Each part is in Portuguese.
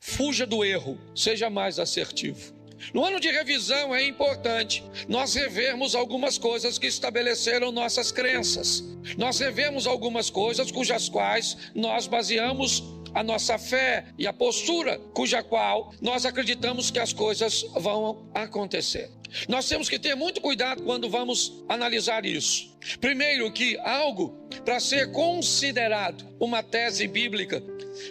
fuja do erro, seja mais assertivo. No ano de revisão é importante nós revermos algumas coisas que estabeleceram nossas crenças. Nós revemos algumas coisas cujas quais nós baseamos a nossa fé e a postura cuja qual nós acreditamos que as coisas vão acontecer. Nós temos que ter muito cuidado quando vamos analisar isso. Primeiro, que algo, para ser considerado uma tese bíblica,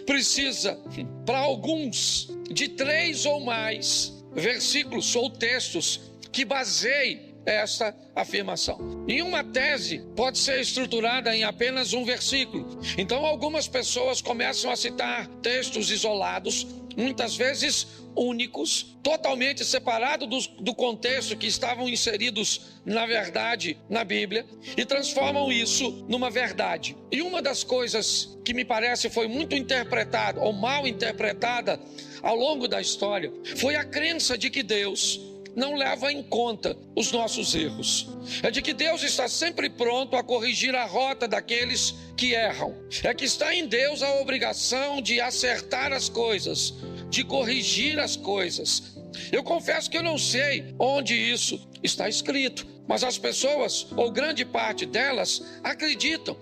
precisa, para alguns, de 3 ou mais versículos ou textos que baseiem essa afirmação. E uma tese pode ser estruturada em apenas um versículo. Então algumas pessoas começam a citar textos isolados, muitas vezes únicos, totalmente separados do contexto que estavam inseridos na verdade na Bíblia, e transformam isso numa verdade. E uma das coisas que me parece foi muito interpretada ou mal interpretada ao longo da história foi a crença de que Deus não leva em conta os nossos erros. É de que Deus está sempre pronto a corrigir a rota daqueles que erram. É que está em Deus a obrigação de acertar as coisas, de corrigir as coisas. Eu confesso que eu não sei onde isso está escrito, mas as pessoas, ou grande parte delas, acreditam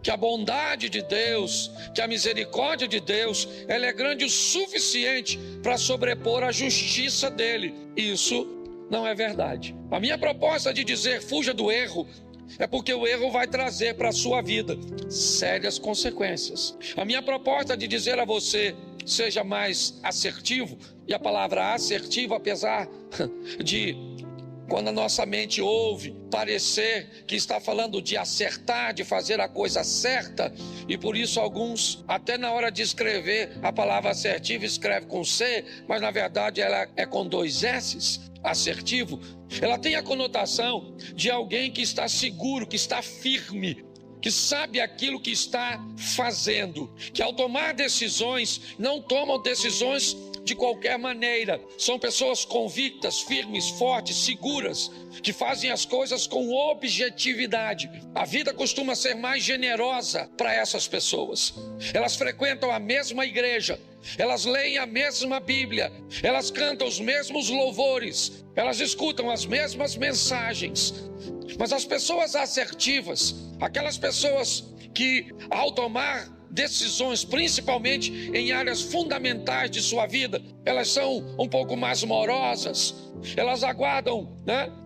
que a bondade de Deus, que a misericórdia de Deus, ela é grande o suficiente para sobrepor a justiça dele. Isso não é verdade. A minha proposta de dizer fuja do erro é porque o erro vai trazer para a sua vida sérias consequências. A minha proposta de dizer a você seja mais assertivo, e a palavra assertivo, apesar de, quando a nossa mente ouve, parecer que está falando de acertar, de fazer a coisa certa, e por isso alguns, até na hora de escrever a palavra assertivo, escreve com C, mas na verdade ela é com 2 S's, assertivo. Ela tem a conotação de alguém que está seguro, que está firme, que sabe aquilo que está fazendo, que ao tomar decisões, não tomam decisões de qualquer maneira. São pessoas convictas, firmes, fortes, seguras, que fazem as coisas com objetividade. A vida costuma ser mais generosa para essas pessoas. Elas frequentam a mesma igreja, elas leem a mesma Bíblia, elas cantam os mesmos louvores, elas escutam as mesmas mensagens. Mas as pessoas assertivas, aquelas pessoas que ao tomar decisões, principalmente em áreas fundamentais de sua vida, elas são um pouco mais morosas, elas aguardam,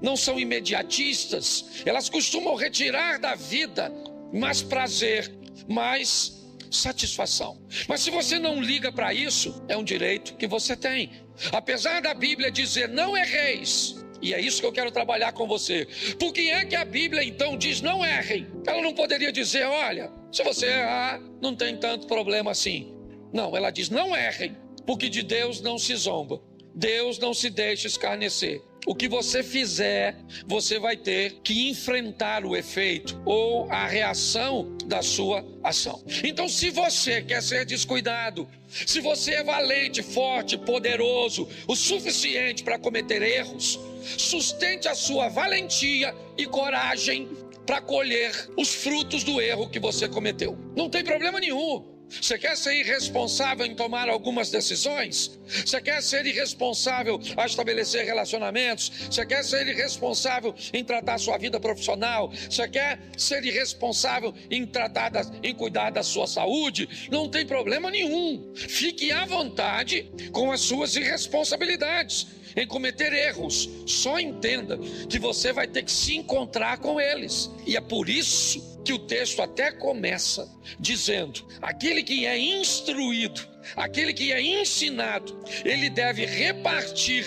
não são imediatistas, elas costumam retirar da vida mais prazer, mais satisfação. Mas se você não liga para isso, é um direito que você tem. Apesar da Bíblia dizer não erreis, e é isso que eu quero trabalhar com você. Por que é que a Bíblia então diz não errem? Ela não poderia dizer, olha, se você errar, não tem tanto problema assim. Não, ela diz não errem, porque de Deus não se zomba. Deus não se deixa escarnecer. O que você fizer, você vai ter que enfrentar o efeito ou a reação da sua ação. Então, se você quer ser descuidado, se você é valente, forte, poderoso, o suficiente para cometer erros, sustente a sua valentia e coragem para colher os frutos do erro que você cometeu. Não tem problema nenhum. Você quer ser irresponsável em tomar algumas decisões? Você quer ser irresponsável a estabelecer relacionamentos? Você quer ser irresponsável em tratar a sua vida profissional? Você quer ser irresponsável em cuidar da sua saúde? Não tem problema nenhum. Fique à vontade com as suas irresponsabilidades, em cometer erros. Só entenda que você vai ter que se encontrar com eles. E é por isso que o texto até começa dizendo: aquele que é instruído, aquele que é ensinado, ele deve repartir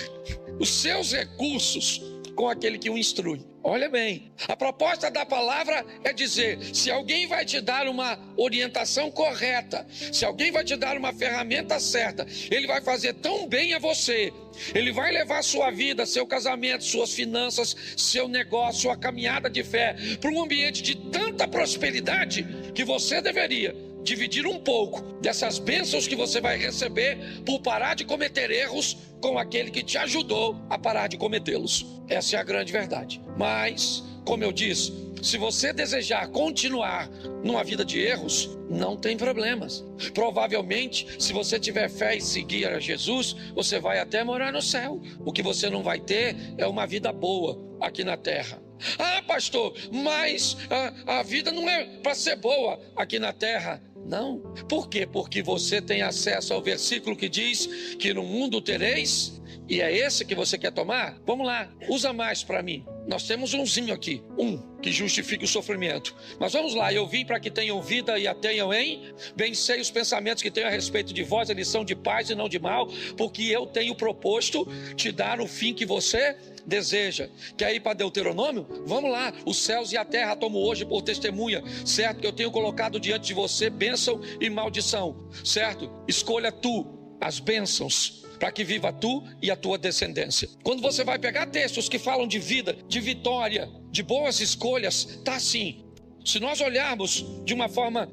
os seus recursos com aquele que o instrui. Olha bem, a proposta da palavra é dizer, se alguém vai te dar uma orientação correta, se alguém vai te dar uma ferramenta certa, ele vai fazer tão bem a você, ele vai levar sua vida, seu casamento, suas finanças, seu negócio, sua caminhada de fé para um ambiente de tanta prosperidade que você deveria dividir um pouco dessas bênçãos que você vai receber por parar de cometer erros com aquele que te ajudou a parar de cometê-los. Essa é a grande verdade. Mas, como eu disse, se você desejar continuar numa vida de erros, não tem problemas. Provavelmente, se você tiver fé e seguir a Jesus, você vai até morar no céu. O que você não vai ter é uma vida boa aqui na terra. Ah, pastor, mas a vida não é para ser boa aqui na terra. Não. Por quê? Porque você tem acesso ao versículo que diz que no mundo tereis, e é esse que você quer tomar? Vamos lá, usa mais para mim. Nós temos umzinho aqui, que justifica o sofrimento. Mas vamos lá, eu vim para que tenham vida e a tenham em bem sei os pensamentos que tenho a respeito de vós, eles são de paz e não de mal, porque eu tenho proposto te dar o fim que você deseja. Quer ir para Deuteronômio? Vamos lá, os céus e a terra tomo hoje por testemunha, certo? Que eu tenho colocado diante de você bênção e maldição, certo? Escolha tu as bênçãos, para que viva tu e a tua descendência. Quando você vai pegar textos que falam de vida, de vitória, de boas escolhas, tá assim. Se nós olharmos de uma forma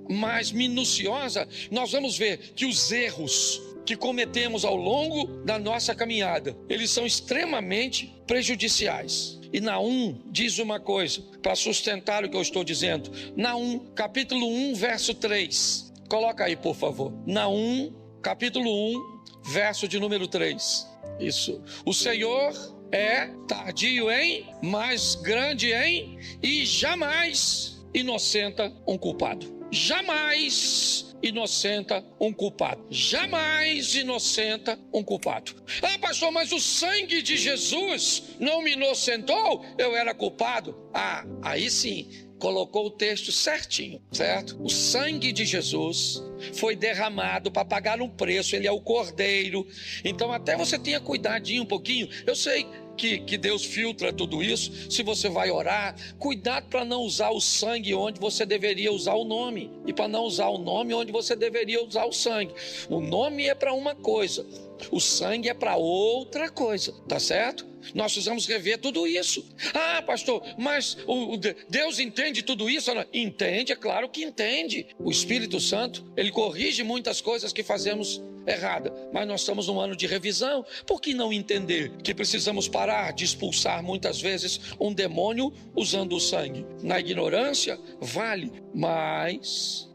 mais minuciosa, nós vamos ver que os erros que cometemos ao longo da nossa caminhada, eles são extremamente prejudiciais. E Naum diz uma coisa, para sustentar o que eu estou dizendo. Naum, capítulo 1, verso 3. Coloca aí, por favor. Naum, capítulo 1, verso de número 3. Isso. O Senhor é tardio em, mas grande em, e jamais inocenta um culpado. Jamais inocenta um culpado. Jamais inocenta um culpado. Ah, pastor, mas o sangue de Jesus não me inocentou? Eu era culpado? Ah, aí sim, colocou o texto certinho, certo? O sangue de Jesus foi derramado para pagar um preço, ele é o cordeiro. Então até você tenha cuidadinho um pouquinho. Eu sei que Deus filtra tudo isso. Se você vai orar, cuidado para não usar o sangue onde você deveria usar o nome, e para não usar o nome onde você deveria usar o sangue. O nome é para uma coisa, o sangue é para outra coisa, tá certo? Nós precisamos rever tudo isso. Ah, pastor, mas Deus entende tudo isso? Entende, é claro que entende. O Espírito Santo, ele corrige muitas coisas que fazemos errada, mas nós estamos num ano de revisão. Por que não entender que precisamos parar de expulsar muitas vezes um demônio usando o sangue? Na ignorância, vale, mas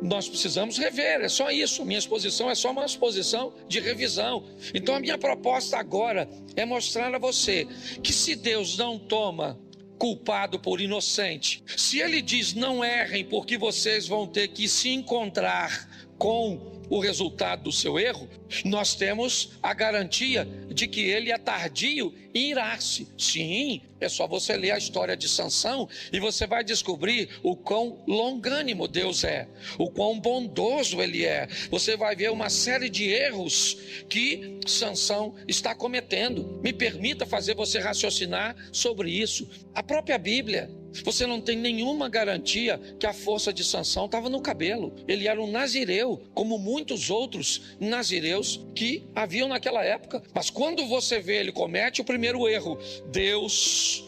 nós precisamos rever, é só isso. Minha exposição é só uma exposição de revisão. Então a minha proposta agora é mostrar a você que se Deus não toma culpado por inocente, se ele diz não errem porque vocês vão ter que se encontrar com o resultado do seu erro, nós temos a garantia de que ele é tardio em irar-se. Sim, é só você ler a história de Sansão e você vai descobrir o quão longânimo Deus é, o quão bondoso ele é. Você vai ver uma série de erros que Sansão está cometendo. Me permita fazer você raciocinar sobre isso. A própria Bíblia, você não tem nenhuma garantia que a força de Sansão estava no cabelo. Ele era um nazireu, como muitos outros nazireus que haviam naquela época. Mas quando você vê ele comete o primeiro erro, Deus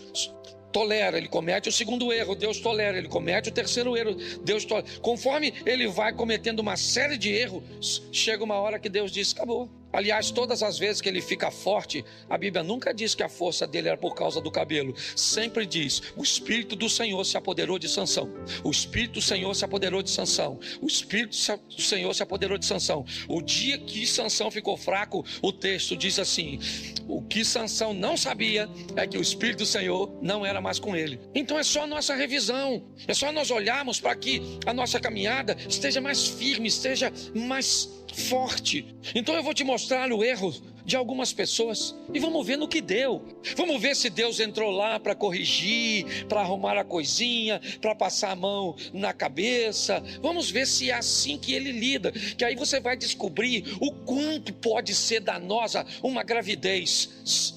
tolera, ele comete o segundo erro, Deus tolera, ele comete o terceiro erro, Deus tolera. Conforme ele vai cometendo uma série de erros, chega uma hora que Deus diz, acabou. Aliás, todas as vezes que ele fica forte, a Bíblia nunca diz que a força dele era por causa do cabelo. Sempre diz, o Espírito do Senhor se apoderou de Sansão. O Espírito do Senhor se apoderou de Sansão. O Espírito do Senhor se apoderou de Sansão. O dia que Sansão ficou fraco, o texto diz assim, o que Sansão não sabia é que o Espírito do Senhor não era mais com ele. Então é só nossa revisão, é só nós olharmos para que a nossa caminhada esteja mais firme, esteja mais forte. Então eu vou te mostrar o erro de algumas pessoas e vamos ver no que deu. Vamos ver se Deus entrou lá para corrigir, para arrumar a coisinha, para passar a mão na cabeça. Vamos ver se é assim que ele lida, que aí você vai descobrir o quanto pode ser danosa uma gravidez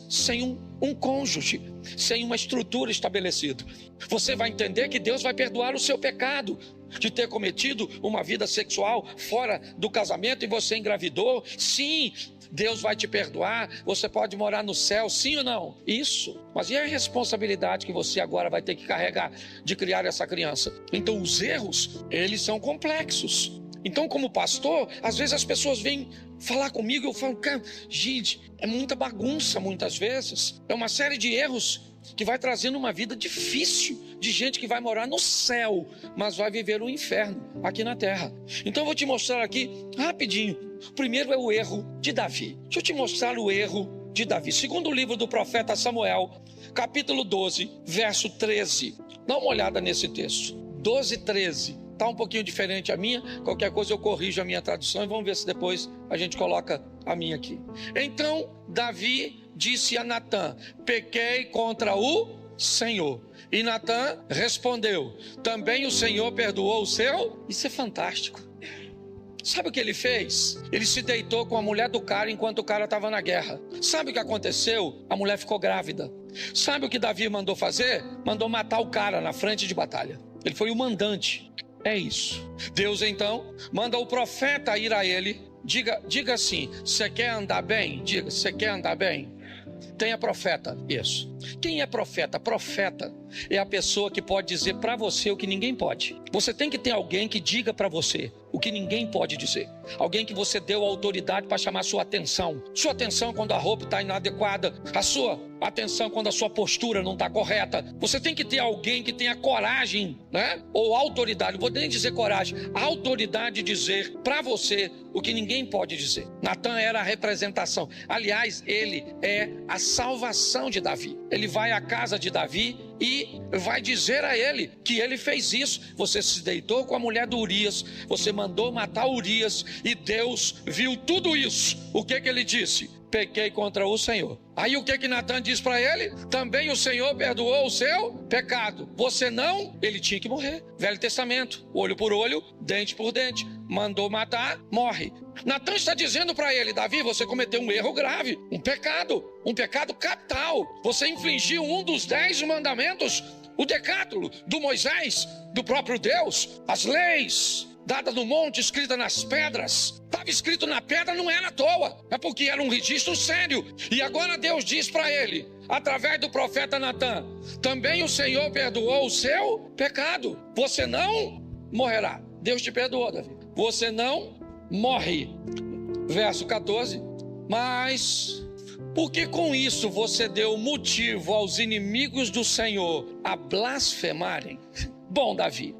sem um cônjuge, sem uma estrutura estabelecida. Você vai entender que Deus vai perdoar o seu pecado de ter cometido uma vida sexual fora do casamento e você engravidou. Sim, Deus vai te perdoar, você pode morar no céu, sim ou não? Isso. Mas e a responsabilidade que você agora vai ter que carregar de criar essa criança? Então os erros, eles são complexos. Então, como pastor, às vezes as pessoas vêm falar comigo e eu falo, cara, gente, é muita bagunça muitas vezes. É uma série de erros que vai trazendo uma vida difícil, de gente que vai morar no céu, mas vai viver um inferno aqui na terra. Então eu vou te mostrar aqui, rapidinho. Primeiro é o erro de Davi. Deixa eu te mostrar o erro de Davi. Segundo o livro do profeta Samuel, capítulo 12, verso 13. Dá uma olhada nesse texto. 12, 13. Está um pouquinho diferente a minha. Qualquer coisa eu corrijo a minha tradução e vamos ver se depois a gente coloca a minha aqui. Então Davi disse a Natã: pequei contra o Senhor. E Natã respondeu: também o Senhor perdoou o seu? Isso é fantástico. Sabe o que ele fez? Ele se deitou com a mulher do cara enquanto o cara estava na guerra. Sabe o que aconteceu? A mulher ficou grávida. Sabe o que Davi mandou fazer? Mandou matar o cara na frente de batalha. Ele foi o mandante. É isso. Deus então manda o profeta ir a ele. Diga assim: você quer andar bem? Diga, você quer andar bem? Tenha profeta. Isso. Quem é profeta? Profeta é a pessoa que pode dizer para você o que ninguém pode. Você tem que ter alguém que diga para você o que ninguém pode dizer. Alguém que você deu autoridade para chamar sua atenção. Sua atenção quando a roupa está inadequada. A sua atenção quando a sua postura não está correta. Você tem que ter alguém que tenha coragem, né? Ou autoridade, não vou nem dizer coragem, a autoridade de dizer para você o que ninguém pode dizer. Natã era a representação. Aliás, ele é a salvação de Davi. Ele vai à casa de Davi e vai dizer a ele que ele fez isso. Você se deitou com a mulher do Urias, você mandou matar Urias e Deus viu tudo isso. O que ele disse? Pequei contra o Senhor. Aí o que Natã diz para ele? Também o Senhor perdoou o seu pecado. Você não? Ele tinha que morrer. Velho Testamento, olho por olho, dente por dente. Mandou matar, morre. Natã está dizendo para ele: Davi, você cometeu um erro grave, um pecado capital. Você infringiu um dos 10 mandamentos, o decátulo do Moisés, do próprio Deus, as leis dada no monte, escrita nas pedras. Estava escrito na pedra, não era à toa, é porque era um registro sério. E agora Deus diz para ele, através do profeta Natã: também o Senhor perdoou o seu pecado. Você não morrerá. Deus te perdoou, Davi. Você não morre. Verso 14. Mas porque com isso você deu motivo aos inimigos do Senhor a blasfemarem? Bom, Davi,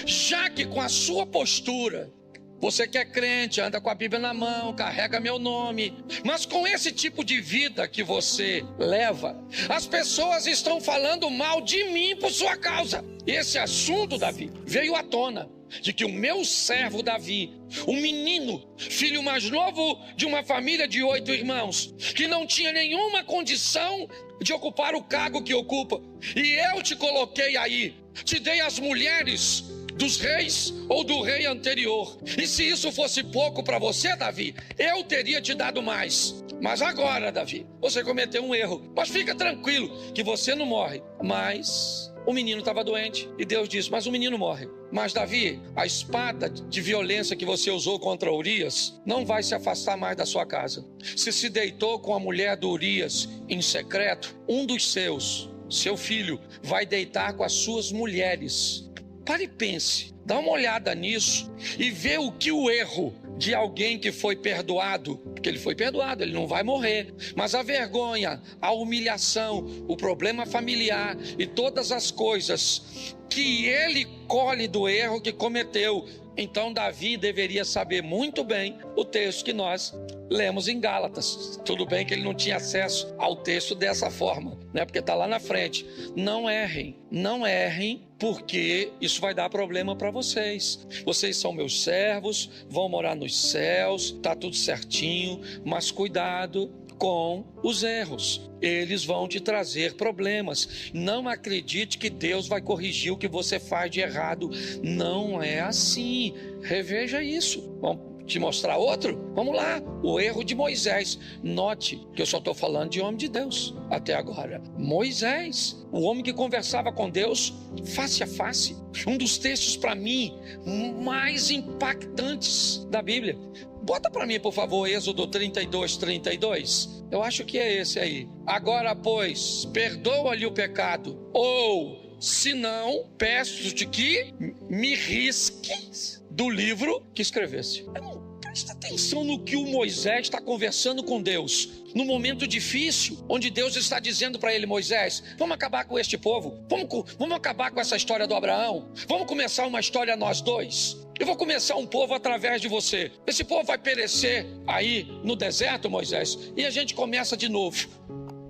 já que com a sua postura, você que é crente, anda com a Bíblia na mão, carrega meu nome, mas com esse tipo de vida que você leva, as pessoas estão falando mal de mim por sua causa. Esse assunto, Davi, veio à tona de que o meu servo Davi, um menino, filho mais novo de uma família de 8 irmãos, que não tinha nenhuma condição de ocupar o cargo que ocupa, e eu te coloquei aí, te dei as mulheres dos reis ou do rei anterior, e se isso fosse pouco para você, Davi, eu teria te dado mais. Mas agora, Davi, você cometeu um erro. Mas fica tranquilo que você não morre. Mas o menino estava doente e Deus disse: mas o menino morre. Mas Davi, a espada de violência que você usou contra Urias não vai se afastar mais da sua casa. Se deitou com a mulher do Urias em secreto, um dos seus, seu filho, vai deitar com as suas mulheres. Pare e pense, dá uma olhada nisso e vê o que o erro de alguém que foi perdoado, porque ele foi perdoado, ele não vai morrer, mas a vergonha, a humilhação, o problema familiar e todas as coisas que ele colhe do erro que cometeu. Então Davi deveria saber muito bem o texto que nós lemos em Gálatas. Tudo bem que ele não tinha acesso ao texto dessa forma, né? Porque está lá na frente. Não errem, porque isso vai dar problema para vocês. Vocês são meus servos, vão morar nos céus, tá tudo certinho, mas cuidado com os erros. Eles vão te trazer problemas. Não acredite que Deus vai corrigir o que você faz de errado. Não é assim. Reveja isso. Vamos te mostrar outro? Vamos lá. O erro de Moisés. Note que eu só estou falando de homem de Deus até agora. Moisés, o homem que conversava com Deus face a face. Um dos textos para mim mais impactantes da Bíblia. Bota para mim, por favor, Êxodo 32:32. Eu acho que é esse aí. Agora, pois, perdoa-lhe o pecado, ou, se não, peço-te que me risques do livro que escrevesse. Eu não Presta atenção no que o Moisés está conversando com Deus. No momento difícil, onde Deus está dizendo para ele: Moisés, vamos acabar com este povo. Vamos acabar com essa história do Abraão. Vamos começar uma história nós dois. Eu vou começar um povo através de você. Esse povo vai perecer aí no deserto, Moisés. E a gente começa de novo.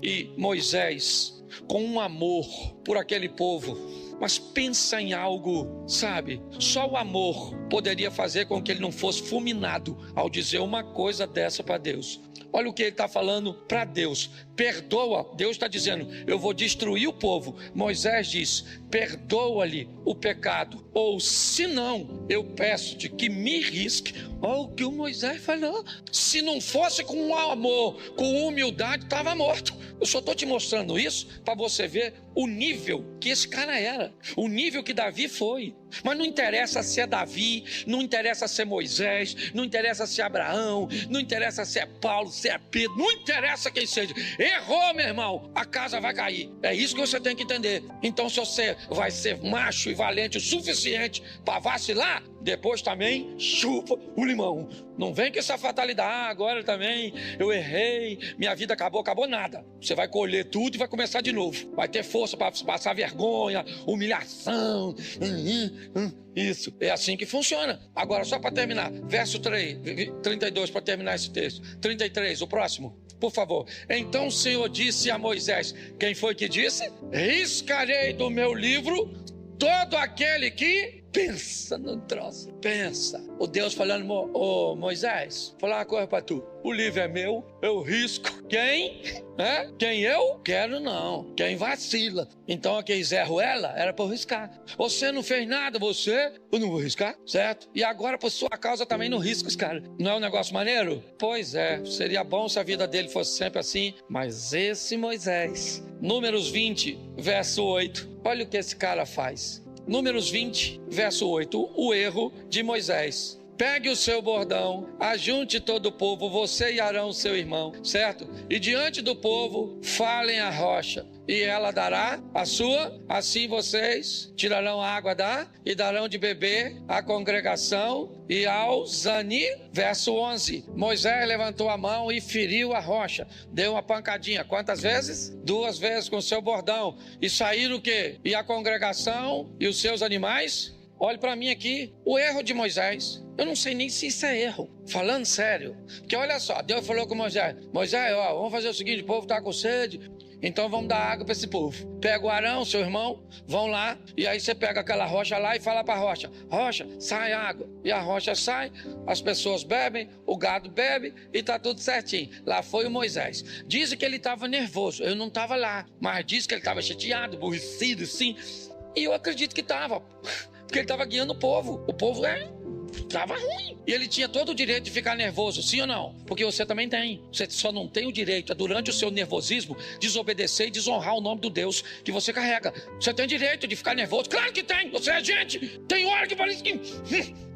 E Moisés, com um amor por aquele povo, mas pensa em algo, sabe? Só o amor poderia fazer com que ele não fosse fulminado ao dizer uma coisa dessa para Deus. Olha o que ele está falando para Deus. Perdoa. Deus está dizendo: eu vou destruir o povo. Moisés diz: perdoa-lhe o pecado. Ou se não, eu peço-te que me risque. Olha o que o Moisés falou. Se não fosse com amor, com humildade, estava morto. Eu só estou te mostrando isso para você ver o nível que esse cara era. O nível que Davi foi. Mas não interessa se é Davi, não interessa se é Moisés, não interessa se é Abraão, não interessa se é Paulo, se é Pedro, não interessa quem seja. Errou, meu irmão, a casa vai cair. É isso que você tem que entender. Então, se você vai ser macho e valente o suficiente para vacilar, depois também chupa o limão. Não vem com essa fatalidade: agora também eu errei, minha vida acabou nada. Você vai colher tudo e vai começar de novo. Vai ter força para passar vergonha, humilhação. Isso, é assim que funciona. Agora, só para terminar, verso 32, para terminar esse texto. 33, o próximo, por favor. Então o Senhor disse a Moisés: quem foi que disse? Riscarei do meu livro todo aquele que pensa no troço. Pensa. O Deus falando: Moisés, vou falar uma coisa para tu. O livro é meu, eu risco. Quem? Quem eu? Quero não. Quem vacila. Então quem Zé Ruela era para eu riscar. Você não fez nada, eu não vou riscar, certo? E agora por sua causa também não risco os caras. Não é um negócio maneiro? Pois é, seria bom se a vida dele fosse sempre assim. Mas esse Moisés, Números 20, verso 8, olha o que esse cara faz. Números 20, verso 8, o erro de Moisés. Pegue o seu bordão, ajunte todo o povo, você e Arão, seu irmão, certo? E diante do povo, falem a rocha, e ela dará a sua. Assim vocês tirarão a água e darão de beber à congregação e ao Zani. Verso 11, Moisés levantou a mão e feriu a rocha, deu uma pancadinha. Quantas vezes? 2 vezes com o seu bordão. E saíram o quê? E a congregação e os seus animais? Olhe para mim aqui, o erro de Moisés. Eu não sei nem se isso é erro, falando sério. Porque olha só, Deus falou com Moisés: Moisés, vamos fazer o seguinte, o povo está com sede, então vamos dar água para esse povo. Pega o Arão, seu irmão, vão lá, e aí você pega aquela rocha lá e fala para a rocha: rocha, sai água. E a rocha sai, as pessoas bebem, o gado bebe e está tudo certinho. Lá foi o Moisés. Dizem que ele estava nervoso, eu não estava lá, mas diz que ele estava chateado, aborrecido, sim. E eu acredito que estava, porque ele estava guiando o povo. O povo estava ruim. E ele tinha todo o direito de ficar nervoso, sim ou não? Porque você também tem. Você só não tem o direito, durante o seu nervosismo, desobedecer e desonrar o nome do Deus que você carrega. Você tem direito de ficar nervoso? Claro que tem. Você é gente. Tem hora que parece que...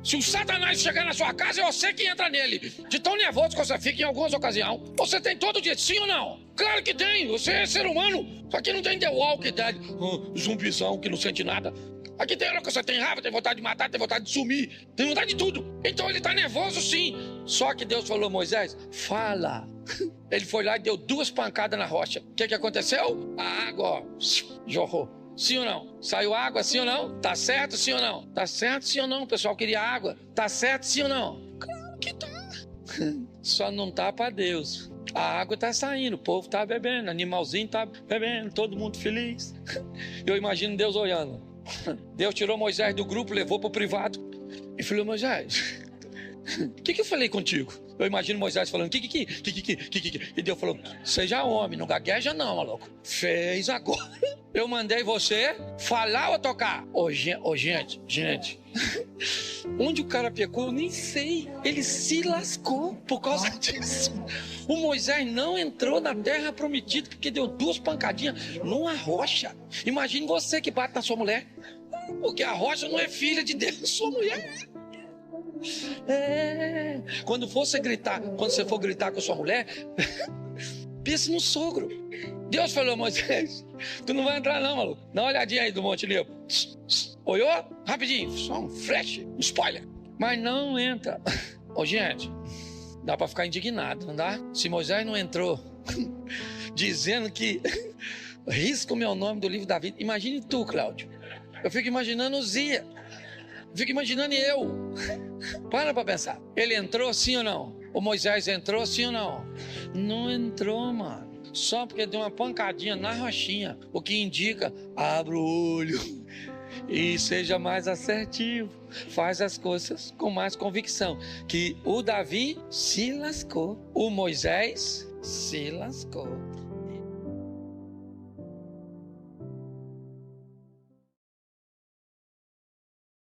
se o Satanás chegar na sua casa, é você que entra nele. De tão nervoso que você fica em algumas ocasiões. Você tem todo o direito, sim ou não? Claro que tem. Você é ser humano. Só que não tem The Walking Dead, zumbizão que não sente nada. Aqui tem hora que você tem raiva, tem vontade de matar, tem vontade de sumir, tem vontade de tudo. Então ele tá nervoso sim. Só que Deus falou: Moisés, fala. Ele foi lá e deu 2 pancadas na rocha. O que aconteceu? A água, jorrou. Sim ou não? Saiu água, sim ou não? Tá certo, sim ou não? Tá certo, sim ou não? O pessoal queria água. Tá certo, sim ou não? Claro que tá. Só não tá para Deus. A água tá saindo, o povo tá bebendo, animalzinho tá bebendo, todo mundo feliz. Eu imagino Deus olhando. Deus tirou Moisés do grupo, levou para o privado e falou: Moisés, o que eu falei contigo? Eu imagino Moisés falando: que. E Deus falou: seja homem, não gagueja não, maluco. Fez agora. Eu mandei você falar ou tocar? Gente. Onde o cara pecou, eu nem sei. Ele se lascou por causa disso. O Moisés não entrou na terra prometida porque deu 2 pancadinhas numa rocha. Imagine você que bate na sua mulher. Porque a rocha não é filha de Deus, sua mulher. Quando você for gritar com a sua mulher, pense no sogro. Deus falou: Moisés, tu não vai entrar não, maluco. Dá uma olhadinha aí do Monte Nebo. Olhou? Rapidinho, só um flash, um spoiler. Mas não entra. Ô, gente, dá para ficar indignado, não dá? Se Moisés não entrou dizendo que risca o meu nome do livro da vida, imagine tu, Cláudio. Eu fico imaginando o Zia. Eu fico imaginando eu. Para pensar. Ele entrou sim ou não? O Moisés entrou sim ou não? Não entrou, mano. Só porque deu uma pancadinha na rochinha. O que indica, abra o olho e seja mais assertivo. Faz as coisas com mais convicção. Que o Davi se lascou. O Moisés se lascou.